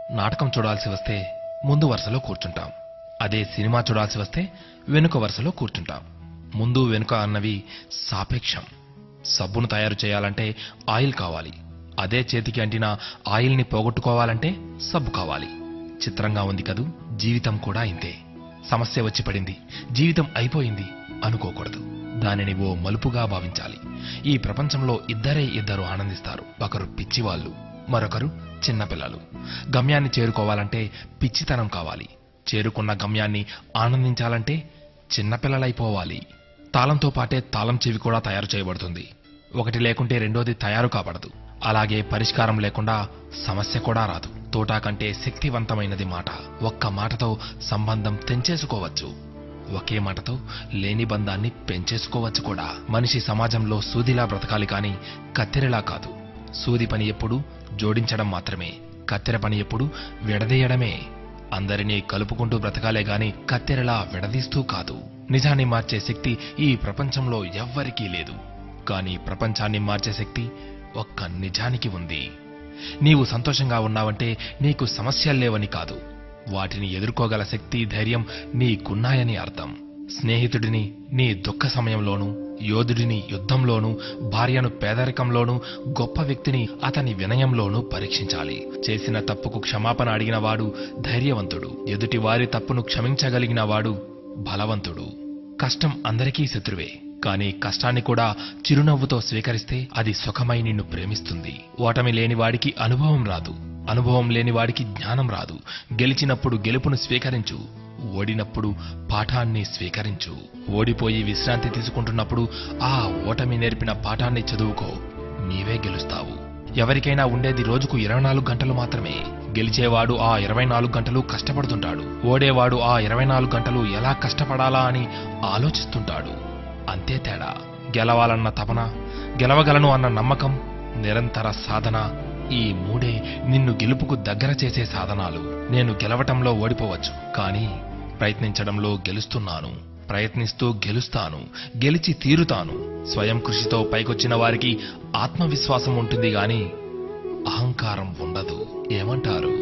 నాటకం చూడాల్సి వస్తే ముందు వరుసలో కూర్చుంటాం. అదే సినిమా చూడాల్సి వస్తే వెనుక వరుసలో కూర్చుంటాం. ముందు వెనుక అన్నవి సాపేక్షం. సబ్బును తయారు చేయాలంటే ఆయిల్ కావాలి. అదే చేతికి అంటిన ఆయిల్ని పోగొట్టుకోవాలంటే సబ్బు కావాలి. చిత్రంగా ఉంది కదూ, జీవితం కూడా ఇంతే. సమస్య వచ్చి పడింది, జీవితం అయిపోయింది అనుకోకూడదు. దానిని ఓ మలుపుగా భావించాలి. ఈ ప్రపంచంలో ఇద్దరు ఆనందిస్తారు. ఒకరు పిచ్చివాళ్లు, మరొకరు చిన్నపిల్లలు. గమ్యాన్ని చేరుకోవాలంటే పిచ్చితనం కావాలి. చేరుకున్న గమ్యాన్ని ఆనందించాలంటే చిన్నపిల్లలైపోవాలి. తాళంతో పాటే తాళం చెవి కూడా తయారు చేయబడుతుంది. ఒకటి లేకుంటే రెండోది తయారు కాబడదు. అలాగే పరిష్కారం లేకుండా సమస్య కూడా రాదు. తోటా కంటే శక్తివంతమైనది మాట. ఒక్క మాటతో సంబంధం తెంచేసుకోవచ్చు. ఒకే మాటతో లేని బంధాన్ని పెంచేసుకోవచ్చు కూడా. మనిషి సమాజంలో సూదిలా బ్రతకాలి కాని కత్తెరలా కాదు. సూది పని ఎప్పుడు జోడించడం మాత్రమే, కత్తెర పని ఎప్పుడు విడదీయడమే. అందరినీ కలుపుకుంటూ బ్రతకాలే గాని కత్తెరలా విడదీస్తూ కాదు. నిజాన్ని మార్చే శక్తి ఈ ప్రపంచంలో ఎవ్వరికీ లేదు. కానీ ప్రపంచాన్ని మార్చే శక్తి ఒక్క నిజానికి ఉంది. నీవు సంతోషంగా ఉన్నావంటే నీకు సమస్యల్లేవని కాదు, వాటిని ఎదుర్కోగల శక్తి, ధైర్యం నీకున్నాయని అర్థం. స్నేహితుడిని నీ దుఃఖ సమయంలోనూ, యోధుడిని యుద్ధంలోనూ, భార్యను పేదరికంలోనూ, గొప్ప వ్యక్తిని అతని వినయంలోనూ పరీక్షించాలి. చేసిన తప్పుకు క్షమాపణ అడిగినవాడు ధైర్యవంతుడు. ఎదుటి వారి తప్పును క్షమించగలిగిన వాడు బలవంతుడు. కష్టం అందరికీ శత్రువే, కానీ కష్టాన్ని కూడా చిరునవ్వుతో స్వీకరిస్తే అది సుఖమై నిన్ను ప్రేమిస్తుంది. ఓటమి లేనివాడికి అనుభవం రాదు, అనుభవం లేనివాడికి జ్ఞానం రాదు. గెలిచినప్పుడు గెలుపును స్వీకరించు, ఓడినప్పుడు పాఠాన్ని స్వీకరించు. ఓడిపోయి విశ్రాంతి తీసుకుంటున్నప్పుడు ఆ ఓటమి నేర్పిన పాఠాన్ని చదువుకో, నీవే గెలుస్తావు. ఎవరికైనా ఉండేది రోజుకు 24 గంటలు మాత్రమే. గెలిచేవాడు ఆ 24 గంటలు కష్టపడుతుంటాడు. ఓడేవాడు ఆ 24 గంటలు ఎలా కష్టపడాలా అని ఆలోచిస్తుంటాడు. అంతే తేడా. గెలవాలన్న తపన, గెలవగలను అన్న నమ్మకం, నిరంతర సాధన, ఈ మూడే నిన్ను గెలుపుకు దగ్గర చేసే సాధనాలు. నేను గెలవటంలో ఓడిపోవచ్చు, కానీ ప్రయత్నించడంలో గెలుస్తున్నాను. ప్రయత్నిస్తూ గెలుస్తాను, గెలిచి తీరుతాను. స్వయం కృషితో పైకొచ్చిన వారికి ఆత్మవిశ్వాసం ఉంటుంది గాని అహంకారం ఉండదు. ఏమంటారు?